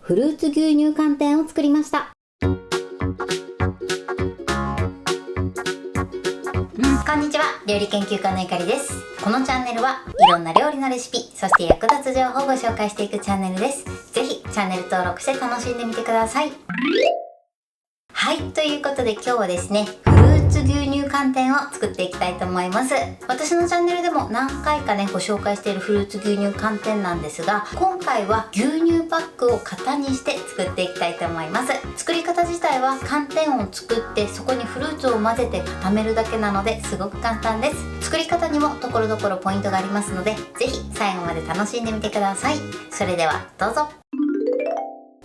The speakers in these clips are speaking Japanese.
フルーツ牛乳寒天を作りました。こんにちは、料理研究家のゆかりです。このチャンネルはいろんな料理のレシピ、そして役立つ情報をご紹介していくチャンネルです。ぜひチャンネル登録して楽しんでみてください。はい、ということで今日はですね、フルーツ牛乳寒天を作っていきたいと思います。私のチャンネルでも何回かねご紹介しているフルーツ牛乳寒天なんですが、今回は牛乳パックを型にして作っていきたいと思います。作り方自体は寒天を作ってそこにフルーツを混ぜて固めるだけなのですごく簡単です。作り方にもところどころポイントがありますので、ぜひ最後まで楽しんでみてください。それではどうぞ。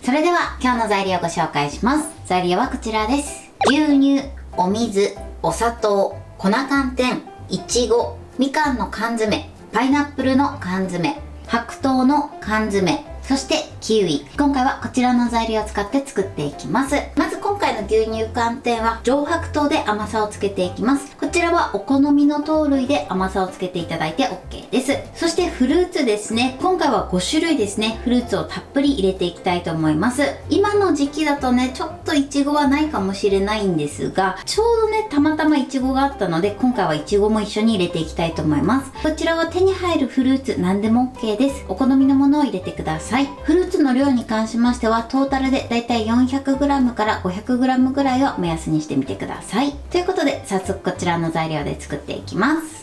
それでは今日の材料をご紹介します。材料はこちらです。牛乳、お水、お砂糖、粉寒天、いちご、みかんの缶詰、パイナップルの缶詰、白桃の缶詰、そしてキウイ。今回はこちらの材料を使って作っていきます。まず今回の牛乳寒天は上白糖で甘さをつけていきます。こちらはお好みの糖類で甘さをつけていただいて OK です。そしてフルーツですね。今回は5種類ですね。フルーツをたっぷり入れていきたいと思います。今の時期だとね、ちょっといちごはないかもしれないんですが、ちょうどね、たまたまいちごがあったので、今回はいちごも一緒に入れていきたいと思います。こちらは手に入るフルーツ何でも OK です。お好みのものを入れてください。フルーツの量に関しましては、トータルでだいたい 400g から 500g ぐらいを目安にしてみてください。ということで、早速こちらの材料で作っていきます。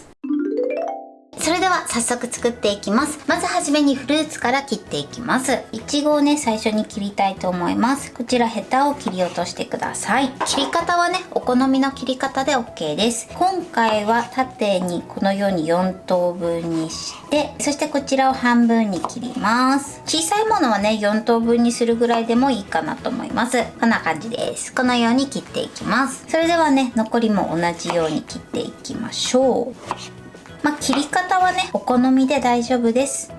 それでは早速作っていきます。まずはじめにフルーツから切っていきます。いちごをね、最初に切りたいと思います。こちらヘタを切り落としてください。切り方はね、お好みの切り方で OK です。今回は縦にこのように4等分にして、そしてこちらを半分に切ります。小さいものはね、4等分にするぐらいでもいいかなと思います。こんな感じです。このように切っていきます。それではね、残りも同じように切っていきましょう。切り方はね、お好みで大丈夫です。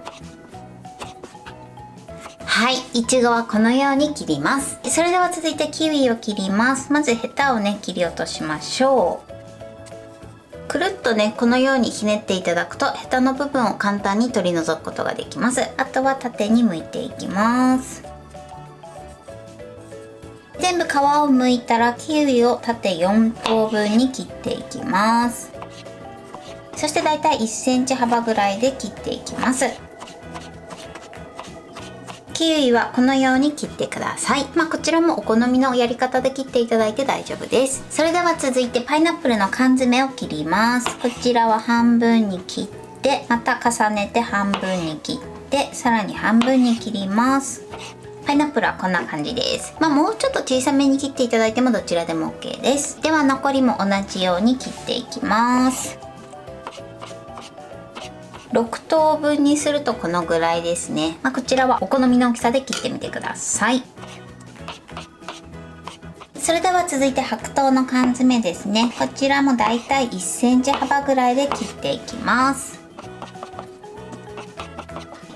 はい、いちごはこのように切ります。それでは続いてキウイを切ります。まずヘタをね、切り落としましょう。くるっとね、このようにひねっていただくとヘタの部分を簡単に取り除くことができます。あとは縦に剥いていきます。全部皮を剥いたらキウイを縦4等分に切っていきます。そしてだいたい1センチ幅ぐらいで切っていきます。キウイはこのように切ってください。こちらもお好みのやり方で切っていただいて大丈夫です。それでは続いてパイナップルの缶詰を切ります。こちらは半分に切って、また重ねて半分に切って、さらに半分に切ります。パイナップルはこんな感じです。もうちょっと小さめに切っていただいてもどちらでも OK です。では残りも同じように切っていきます。6等分にするとこのぐらいですね。こちらはお好みの大きさで切ってみてください。それでは続いて白桃の缶詰ですね。こちらもだいたい1センチ幅ぐらいで切っていきます。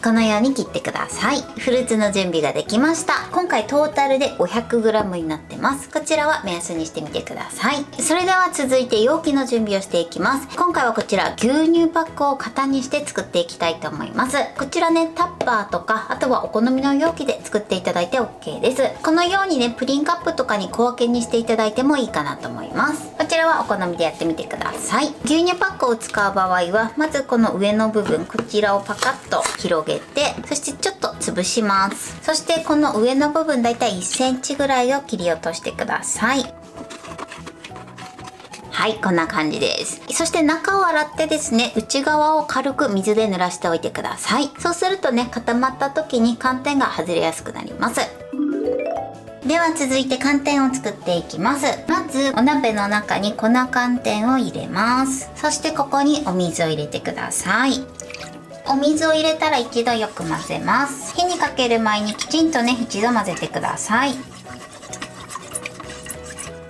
このように切ってください。フルーツの準備ができました。今回トータルで 500g になってます。こちらは目安にしてみてください。それでは続いて容器の準備をしていきます。今回はこちら牛乳パックを型にして作っていきたいと思います。こちらね、タッパーとか、あとはお好みの容器で作っていただいて OK です。このようにね、プリンカップとかに小分けにしていただいてもいいかなと思います。こちらはお好みでやってみてください。牛乳パックを使う場合は、まずこの上の部分、こちらをパカッと広げて、そしてちょっと潰します。そしてこの上の部分だいたい1センチぐらいを切り落としてください。はい、こんな感じです。そして中を洗ってですね、内側を軽く水で濡らしておいてください。そうするとね、固まった時に寒天が外れやすくなります。では続いて寒天を作っていきます。まずお鍋の中に粉寒天を入れます。そしてここにお水を入れてください。お水を入れたら一度よく混ぜます。火にかける前にきちんとね、一度混ぜてください。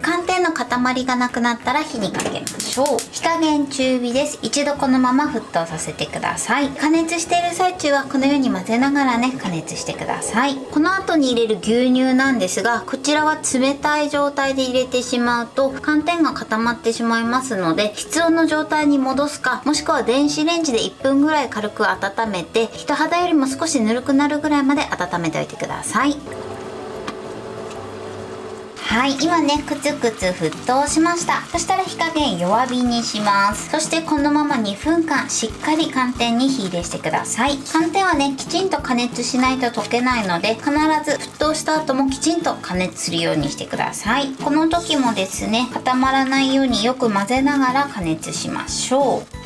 寒天点の塊がなくなったら火にかけましょう。火加減中火です。一度このまま沸騰させてください。加熱している最中はこのように混ぜながらね、加熱してください。この後に入れる牛乳なんですが、こちらは冷たい状態で入れてしまうと寒天が固まってしまいますので、室温の状態に戻すか、もしくは電子レンジで1分ぐらい軽く温めて、人肌よりも少しぬるくなるぐらいまで温めておいてください。はい、今ね、くつくつ沸騰しました。そしたら火加減弱火にします。そしてこのまま2分間しっかり寒天に火入れしてください。寒天はね、きちんと加熱しないと溶けないので、必ず沸騰した後もきちんと加熱するようにしてください。この時もですね、固まらないようによく混ぜながら加熱しましょう。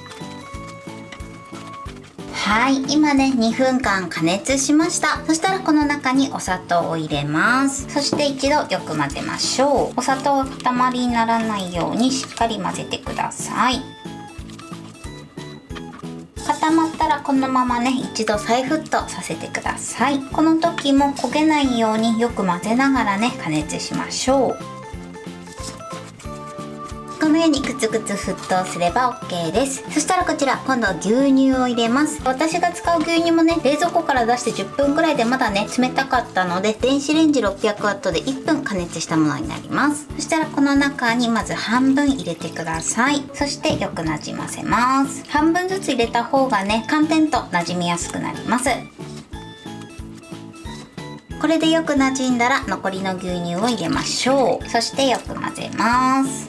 はい、今ね、2分間加熱しました。そしたらこの中にお砂糖を入れます。そして一度よく混ぜましょう。お砂糖が塊にならないようにしっかり混ぜてください。固まったらこのままね、一度再沸騰させてください。この時も焦げないようによく混ぜながらね、加熱しましょう。このようにくつくつ沸騰すれば OK です。そしたらこちら今度は牛乳を入れます。私が使う牛乳もね、冷蔵庫から出して10分ぐらいでまだね冷たかったので、電子レンジ 600W で1分加熱したものになります。そしたらこの中にまず半分入れてください。そしてよくなじませます。半分ずつ入れた方がね、寒天となじみやすくなります。これでよくなじんだら残りの牛乳を入れましょう。そしてよく混ぜます。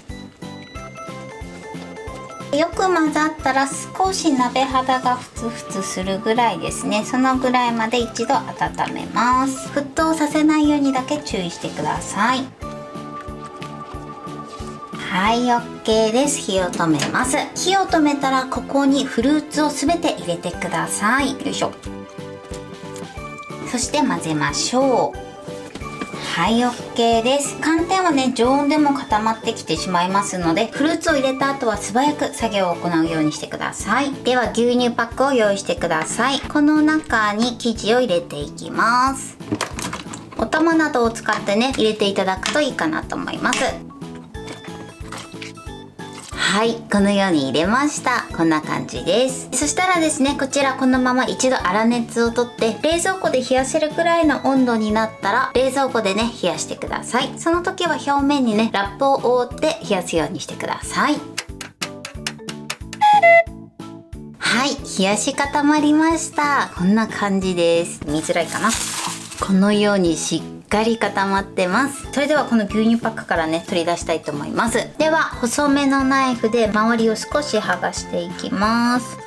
よく混ざったら少し鍋肌がふつふつするぐらいですね。そのぐらいまで一度温めます。沸騰させないようにだけ注意してください。はい、 OK です。火を止めます。火を止めたらここにフルーツをすべて入れてください。よいしょ。そして混ぜましょう。はい、 OK です。寒天はね、常温でも固まってきてしまいますので、フルーツを入れた後は素早く作業を行うようにしてください。では牛乳パックを用意してください。この中に生地を入れていきます。お玉などを使ってね、入れていただくといいかなと思います。はい、このように入れました。こんな感じです。そしたらですね、こちらこのまま一度粗熱を取って冷蔵庫で冷やせるくらいの温度になったら冷蔵庫でね、冷やしてください。その時は表面にね、ラップを覆って冷やすようにしてください。はい、冷やし固まりました。こんな感じです。見づらいかな。このようにしっかり固まってます。それではこの牛乳パックからね、取り出したいと思います。では細めのナイフで周りを少し剥がしていきます。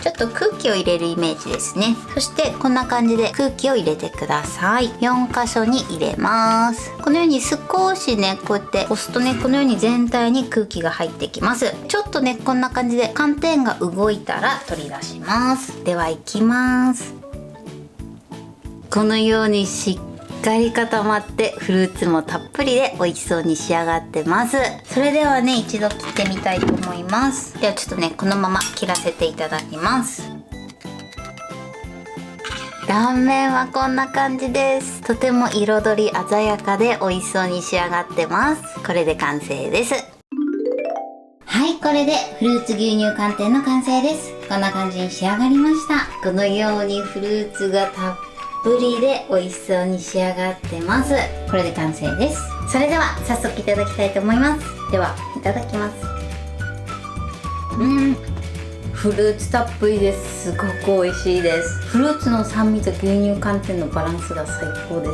ちょっと空気を入れるイメージですね。そしてこんな感じで空気を入れてください。4箇所に入れます。このように少しね、こうやって押すとね、このように全体に空気が入ってきます。ちょっとね、こんな感じで寒天が動いたら取り出します。ではいきます。このようにしっかり固まってフルーツもたっぷりで美味しそうに仕上がってます。それではね、一度切ってみたいと思います。ではちょっとね、このまま切らせていただきます。断面はこんな感じです。とても彩り鮮やかで美味しそうに仕上がってます。これで完成です。はい、これでフルーツ牛乳寒天の完成です。こんな感じに仕上がりました。このようにフルーツがたっぷりで美味しそうに仕上がってます。これで完成です。それでは早速いただきたいと思います。ではいただきます。フルーツたっぷりです。すごく美味しいです。フルーツの酸味と牛乳寒天のバランスが最高です。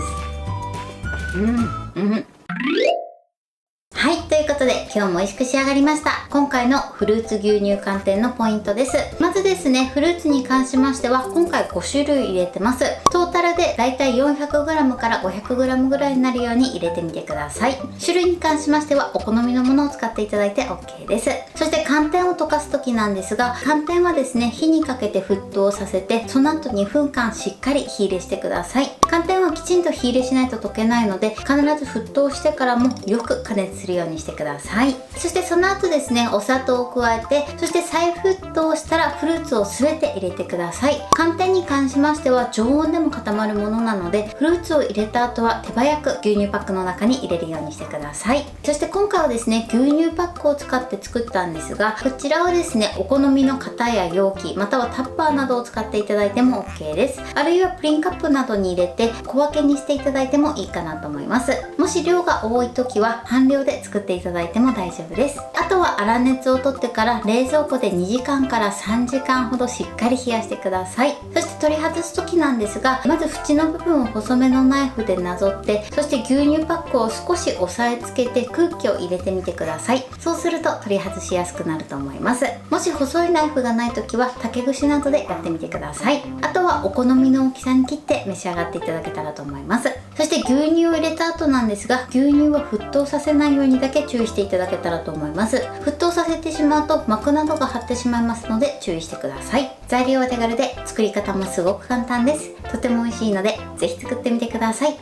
はい、ということで今日も美味しく仕上がりました。今回のフルーツ牛乳寒天のポイントです。まずですね、フルーツに関しましては今回5種類入れてます。トータルでだいたい 400g から 500g ぐらいになるように入れてみてください。種類に関しましてはお好みのものを使っていただいて OK です。そして寒天を溶かす時なんですが、寒天はですね、火にかけて沸騰させて、その後2分間しっかり火入れしてください。寒天はきちんと火入れしないと溶けないので、必ず沸騰してからもよく加熱するようにしてくだださい。そしてその後ですね、お砂糖を加えて、そして再沸騰したらフルーツを全て入れてください。寒天に関しましては常温でも固まるものなので、フルーツを入れた後は手早く牛乳パックの中に入れるようにしてください。そして今回はですね、牛乳パックを使って作ったんですが、こちらはですね、お好みの型や容器またはタッパーなどを使っていただいても OK です。あるいはプリンカップなどに入れて小分けにしていただいてもいいかなと思います。もし量が多い時は半量で作っていただいても大丈夫です。あとは粗熱を取ってから冷蔵庫で2時間から3時間ほどしっかり冷やしてください。そして取り外す時なんですが、まず縁の部分を細めのナイフでなぞって、そして牛乳パックを少し押さえつけて空気を入れてみてください。そうすると取り外しやすくなると思います。もし細いナイフがない時は竹串などでやってみてください。あとはお好みの大きさに切って召し上がっていただけたらと思います。そして牛乳を入れた後なんですが、牛乳は沸騰させないようにだけ注意していただけたらと思います。沸騰させてしまうと膜などが張ってしまいますので注意してください。材料は手軽で作り方もすごく簡単です。とても美味しいのでぜひ作ってみてください。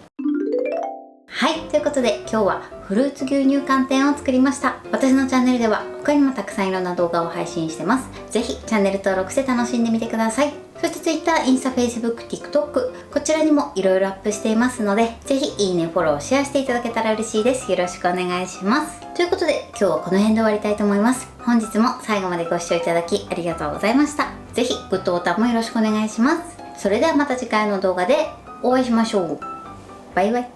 はい、ということで今日はフルーツ牛乳寒天を作りました。私のチャンネルでは他にもたくさんいろんな動画を配信してます。ぜひチャンネル登録して楽しんでみてください。そして Twitter、インスタ、Facebook、TikTok こちらにもいろいろアップしていますので、ぜひいいね、フォロー、シェアしていただけたら嬉しいです。よろしくお願いします。ということで今日はこの辺で終わりたいと思います。本日も最後までご視聴いただきありがとうございました。ぜひグッドボタンもよろしくお願いします。それではまた次回の動画でお会いしましょう。バイバイ。